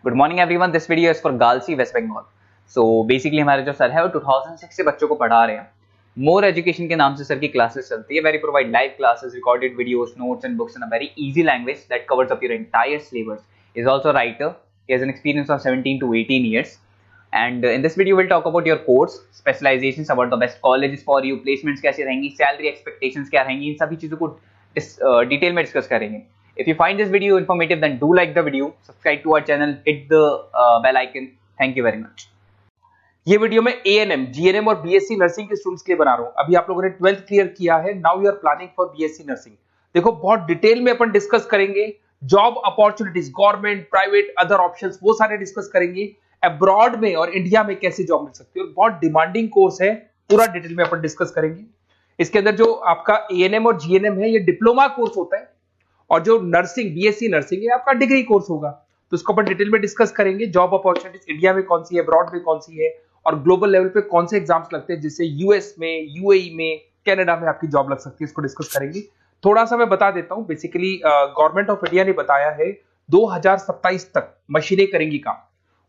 Good morning everyone, this video is for Galsi West Bengal. So basically हमारे जो sir है वो 2006 से बच्चों को पढ़ा रहे हैं। मोर एजुकेशन के नाम से सर की क्लासेस चलती है, very provide live classes, recorded videos, notes and books in a very easy language that covers up your entire syllabus. Is also writer, he has an experience of 17 to 18 years, and in this video we'll talk about your course specializations, about the best colleges for you, placements कैसे रहेंगी, salary expectations क्या रहेंगी, इन सभी चीजों को detail में discuss करेंगे। If you find this video informative, then do like the video, subscribe to our channel, hit the bell icon. Thank you very much. ये वीडियो में ANM, GNM और BSc नर्सिंग के स्टूडेंट्स के लिए बना रहा हूं। अभी आप लोगों ने 12th क्लियर किया है, now you are planning for BSc nursing. देखो बहुत डिटेल में अपन डिस्कस करेंगे job opportunities, government, private, other options, वो सारे डिस्कस करेंगे। अब्रॉड में और इंडिया में कैसे जॉब मिल सकती है, और बहुत डिमांडिंग कोर्स है, पूरा डिटेल में अपन डिस्कस करेंगे। इसके अंदर जो आपका ANM और GNM है, ये डिप्लोमा कोर्स होता है, और जो नर्सिंग BSc नर्सिंग है आपका डिग्री कोर्स होगा। तो इसको अपन डिटेल में डिस्कस करेंगे। जॉब अपॉर्चुनिटीज इंडिया में कौन सी है, अब्रॉड में कौन सी है, और ग्लोबल लेवल पे कौन से एग्जाम्स लगते हैं, जिससे US में, UAE में, कनाडा में आपकी जॉब लग सकती है, इसको डिस्कस करेंगे। थोड़ा सा मैं बता देता हूं। बेसिकली गवर्नमेंट ऑफ इंडिया ने बताया है 2027 तक मशीनें करेंगी काम।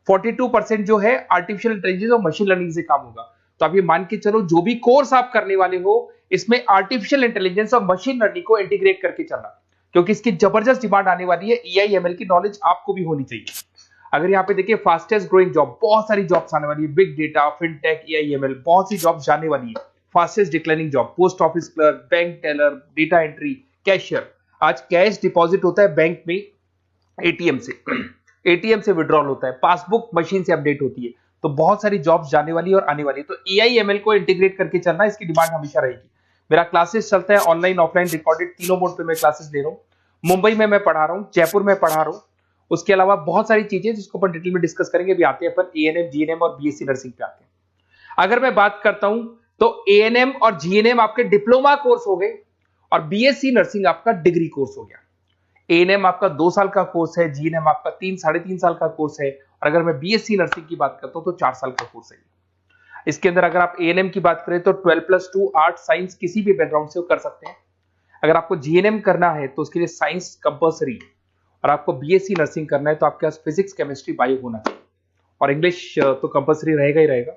42% जो है आर्टिफिशियल इंटेलिजेंस और मशीन लर्निंग से काम होगा। तो आप ये मान के चलो, जो भी कोर्स आप करने वाले हो, इसमें आर्टिफिशियल इंटेलिजेंस और मशीन लर्निंग को इंटीग्रेट करके चलना, क्योंकि इसकी जबरदस्त डिमांड आने वाली है। EI/ML की नॉलेज आपको भी होनी चाहिए। अगर यहाँ पे देखिए फास्टेस्ट ग्रोइंग जॉब, बहुत सारी जॉब्स आने वाली है, बिग डेटा, फिनटेक, EI/ML, बहुत सी जॉब्स जाने वाली है। Fastest declining job, post office clerk, bank teller, data entry, cashier. आज कैश डिपॉजिट होता है बैंक में ATM से विड्रॉल होता है, पासबुक मशीन से अपडेट होती है। तो बहुत सारी जॉब्स जाने वाली है और आने वाली है। तो EI/ML को इंटीग्रेट करके चलना, इसकी डिमांड हमेशा रहेगी। मेरा क्लासेस चलता है ऑनलाइन, ऑफलाइन, रिकॉर्डेड, तीनों मोड पे मैं क्लासेस ले रहा हूँ। मुंबई में मैं पढ़ा रहा हूँ, जयपुर में पढ़ा रहा हूँ। उसके अलावा बहुत सारी चीजें जिसको अपन डिटेल में डिस्कस करेंगे। अभी आते हैं अपन ANM, GNM और BSc नर्सिंग पे आते हैं। अगर मैं बात करता हूं तो ANM और GNM आपके डिप्लोमा कोर्स हो गए, और BSc नर्सिंग आपका डिग्री कोर्स हो गया। ANM आपका 2 साल का कोर्स है, GNM आपका 3-3.5 साल का कोर्स है, और अगर मैं BSc नर्सिंग की बात करता हूं तो 4 साल का कोर्स है। इसके अंदर अगर आप ANM की बात करें तो 12+2 आर्ट साइंस किसी भी बैकग्राउंड से कर सकते हैं। अगर आपको GNM करना है तो उसके लिए साइंस कंपल्सरी, और आपको BSc नर्सिंग करना है तो आपके पास फिजिक्स, केमिस्ट्री, बायो होना चाहिए, और इंग्लिश तो कंपल्सरी रहेगा ही रहेगा।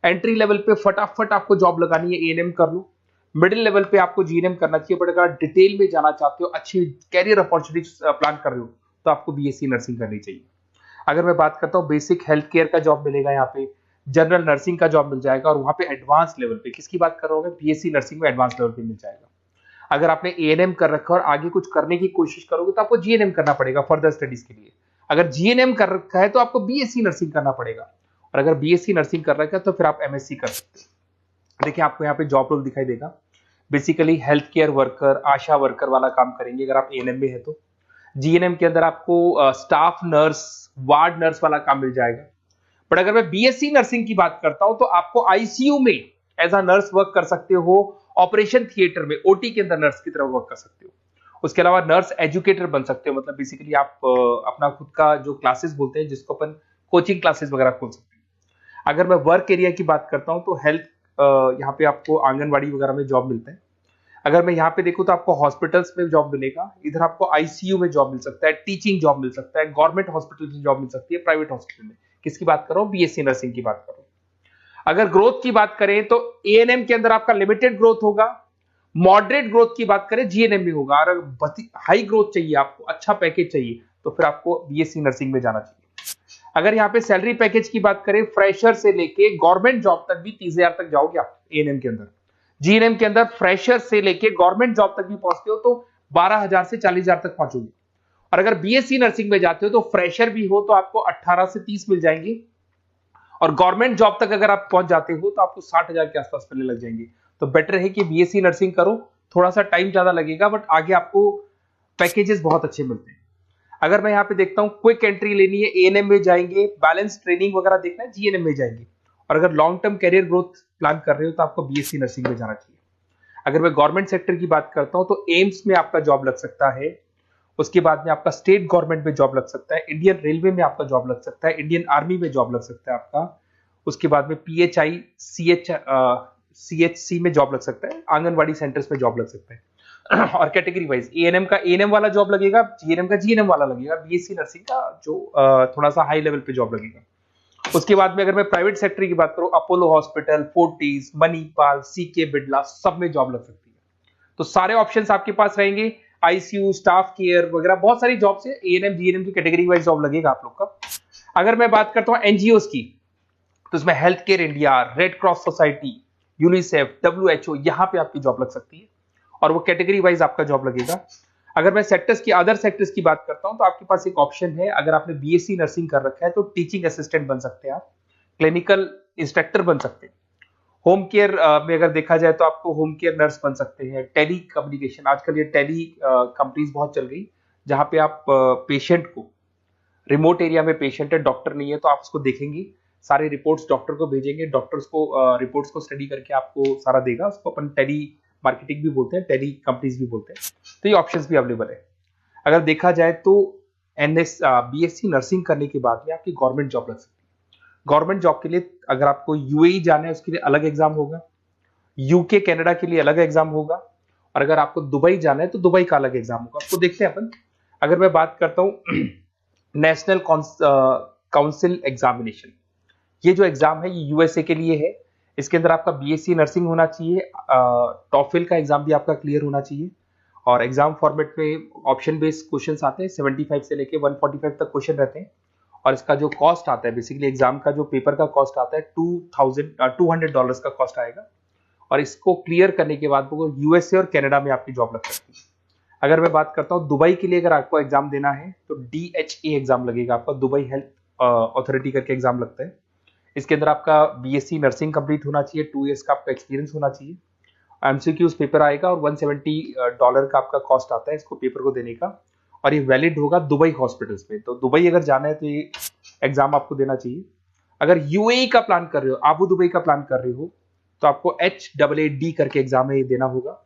एंट्री लेवल पे फटाफट आपको जॉब लगानी है, ANM कर लो। मिडिल लेवल पे आपको GNM करना चाहिए, बट अगर डिटेल में जाना चाहते हो, अच्छी कैरियर अपॉर्चुनिटीज प्लान कर रहे हो, तो आपको BSc नर्सिंग करनी चाहिए। अगर मैं बात करता हूँ बेसिक हेल्थ केयर का जॉब मिलेगा, यहाँ पे जनरल नर्सिंग का जॉब मिल जाएगा, और वहां पे एडवांस लेवल पे, किसकी बात कर रहा हूँ, BSc नर्सिंग में एडवांस लेवल पे मिल जाएगा। अगर आपने ANM कर रखा है और आगे कुछ करने की कोशिश करोगे तो आपको GNM करना पड़ेगा फर्दर स्टडीज के लिए। अगर GNM कर रखा है तो आपको BSc नर्सिंग करना पड़ेगा, और अगर BSc नर्सिंग कर रखा है तो फिर आप MSc कर सकते हैं। देखिए आपको यहाँ पे जॉब रोल दिखाई देगा। बेसिकली हेल्थ केयर वर्कर, आशा वर्कर वाला काम करेंगे अगर आप ANM में है तो। GNM के अंदर आपको स्टाफ नर्स, वार्ड नर्स वाला काम मिल जाएगा। बट अगर मैं BSc नर्सिंग की बात करता हूं तो आपको ICU में एज अ नर्स वर्क कर सकते हो, ऑपरेशन थिएटर में OT के अंदर नर्स की तरह वर्क कर सकते हो। उसके अलावा नर्स एजुकेटर बन सकते हो, मतलब बेसिकली आप अपना खुद का जो क्लासेस बोलते हैं, जिसको अपन कोचिंग क्लासेस वगैरह खोल सकते हैं। अगर मैं वर्क एरिया की बात करता हूं तो हेल्थ, यहाँ पे आपको आंगनवाड़ी वगैरह में जॉब मिलता है। अगर मैं यहाँ पे देखूं तो आपको हॉस्पिटल्स में जॉब मिलेगा, इधर आपको ICU में जॉब मिल सकता है, टीचिंग जॉब मिल सकता है, गवर्नमेंट हॉस्पिटल में जॉब मिल सकती है, प्राइवेट हॉस्पिटल में। किसकी बात कर रहा हूँ, BSc नर्सिंग की बात कर रहा हूँ। अगर ग्रोथ की बात करें तो ANM के अंदर आपका लिमिटेड ग्रोथ होगा, मॉडरेट ग्रोथ की बात करें GNM में होगा, और अगर हाई ग्रोथ चाहिए, आपको अच्छा पैकेज चाहिए, तो फिर आपको BSc नर्सिंग में जाना चाहिए। अगर यहाँ पे सैलरी पैकेज की बात करें, फ्रेशर से लेके गवर्नमेंट जॉब तक भी 30,000 तक जाओगे आप ANM के अंदर। GNM के अंदर फ्रेशर से लेके गवर्नमेंट जॉब तक भी पहुंचते हो तो 12,000 से 40,000 तक पहुंचोगे। और अगर BSc नर्सिंग में जाते हो तो फ्रेशर भी हो तो आपको 18 से 30 मिल जाएंगे, और गवर्नमेंट जॉब तक अगर आप पहुंच जाते हो तो आपको 60,000 के आसपास मिलने लग जाएंगे। तो बेटर है कि BSc नर्सिंग करो, थोड़ा सा टाइम ज्यादा लगेगा, बट आगे आपको पैकेजेस बहुत अच्छे मिलते हैं। अगर मैं यहाँ पे देखता हूँ क्विक एंट्री लेनी है, ANM में जाएंगे, बैलेंस ट्रेनिंग वगैरह देखना है, GNM में जाएंगे। और अगर long term career growth plan कर रहे हो तो आपको BSc नर्सिंग में जाना चाहिए। अगर मैं गवर्नमेंट सेक्टर की बात करता हूं तो एम्स में आपका जॉब लग सकता है, उसके बाद में आपका स्टेट गवर्नमेंट में जॉब लग सकता है, इंडियन रेलवे में आपका जॉब लग सकता है, इंडियन आर्मी में जॉब लग सकता है आपका। उसके बाद में PHI, CHC में जॉब लग सकता है, आंगनवाड़ी सेंटर्स में जॉब लग सकता है। और कैटेगरी वाइज एएनएम का एएनएम वाला जॉब लगेगा, जीएनएम का जीएनएम वाला लगेगा, बीएससी नर्सिंग का जो थोड़ा सा हाई लेवल पे जॉब लगेगा। उसके बाद में अगर मैं प्राइवेट सेक्टर की बात करूं, Apollo hospital, Fortis, Manipal, CK Birla, सब में जॉब लग सकती है। तो सारे ऑप्शंस आपके पास रहेंगे, आईसीयू, स्टाफ केयर वगैरह बहुत सारी जॉब्स है। एएनएम जीएनएम की कैटेगरी वाइज जॉब लगेगा आप लोग का। अगर मैं बात करता हूं एनजीओस की, तो इसमें health care India, red cross society, UNICEF, WHO, यहां पे आपकी जॉब लग सकती है और वो कैटेगरी वाइज आपका जॉब लगेगा। अगर मैं सेक्टर्स की, अदर सेक्टर्स की बात करता हूं, तो आपके पास एक ऑप्शन है, अगर आपने बीएससी नर्सिंग कर रखा है तो टीचिंग असिस्टेंट बन सकते हैं आप, क्लिनिकल इंस्ट्रक्टर बन सकते हैं। होम केयर में अगर देखा जाए तो आपको होम केयर नर्स बन सकते हैं। टेली कम्युनिकेशन, आजकल ये टेली कंपनीज बहुत चल गई, जहां पे आप पेशेंट को, रिमोट एरिया में पेशेंट है, डॉक्टर नहीं है, तो आप उसको देखेंगे, सारे रिपोर्ट्स डॉक्टर को भेजेंगे, डॉक्टर्स को रिपोर्ट्स को स्टडी करके आपको सारा देगा। उसको अपन टेली मार्केटिंग भी बोलते हैं, टेली कंपनीज भी बोलते हैं। तो ये ऑप्शंस भी अवेलेबल है। अगर देखा जाए तो बीएससी नर्सिंग करने के बाद में आपकी गवर्नमेंट जॉब लग सकती है। गवर्नमेंट जॉब के लिए अगर आपको यूएई जाना है, उसके लिए अलग एग्जाम होगा, यूके कनाडा के लिए अलग एग्जाम होगा, और अगर आपको दुबई जाना है तो दुबई का अलग एग्जाम होगा। उसको देखते हैं अपन। अगर मैं बात करता हूं नेशनल काउंसिल एग्जामिनेशन, ये जो एग्जाम है ये यूएसए के लिए है। इसके अंदर आपका बीएससी नर्सिंग होना चाहिए, टॉफिल का एग्जाम भी आपका क्लियर होना चाहिए, और एग्जाम फॉर्मेट में ऑप्शन बेस्ड क्वेश्चंस आते हैं, 75 से लेके 145 तक क्वेश्चन रहते हैं। और इसका जो कॉस्ट आता है, बेसिकली एग्जाम का जो पेपर का कॉस्ट आता है $200 का कॉस्ट आएगा, और इसको क्लियर करने के बाद वो यूएसए और कनाडा में आपकी जॉब लग सकती है। अगर मैं बात करता हूँ दुबई के लिए, अगर आपको एग्जाम देना है तो DHA एग्जाम लगेगा आपका, दुबई हेल्थ अथॉरिटी करके एग्जाम लगता है। इसके अंदर आपका बीएससी नर्सिंग कंप्लीट होना चाहिए, 2 इयर्स का आपका एक्सपीरियंस होना चाहिए। एमसीक्यूज पेपर आएगा और $170 का आपका कॉस्ट आता है इसको पेपर को देने का, और ये वैलिड होगा दुबई हॉस्पिटल्स में। तो दुबई अगर जाना है तो ये एग्जाम आपको देना चाहिए। अगर यूएई का प्लान कर रहे हो, आबू दुबई का प्लान कर रहे हो, तो आपको HAAD करके एग्जाम है ये देना होगा।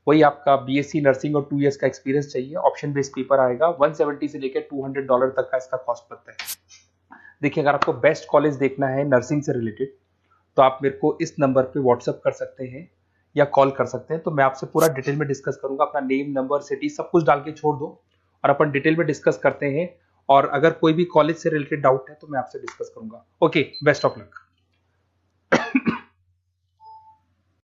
वही आपका बीएससी नर्सिंग और 2 इयर्स का एक्सपीरियंस चाहिए। ऑप्शन बेस्ड पेपर आएगा, 170 से लेकर $200 तक का इसका कॉस्ट लगता है। देखिए, अगर आपको बेस्ट कॉलेज देखना है नर्सिंग से रिलेटेड, तो आप मेरे को इस नंबर पे व्हाट्सअप कर सकते हैं या कॉल कर सकते हैं। तो मैं आपसे पूरा डिटेल में डिस्कस करूंगा। अपना नेम, नंबर, सिटी सब कुछ डाल के छोड़ दो और अपन डिटेल में डिस्कस करते हैं। और अगर कोई भी कॉलेज से रिलेटेड डाउट है तो मैं आपसे डिस्कस करूंगा। Okay, best of luck.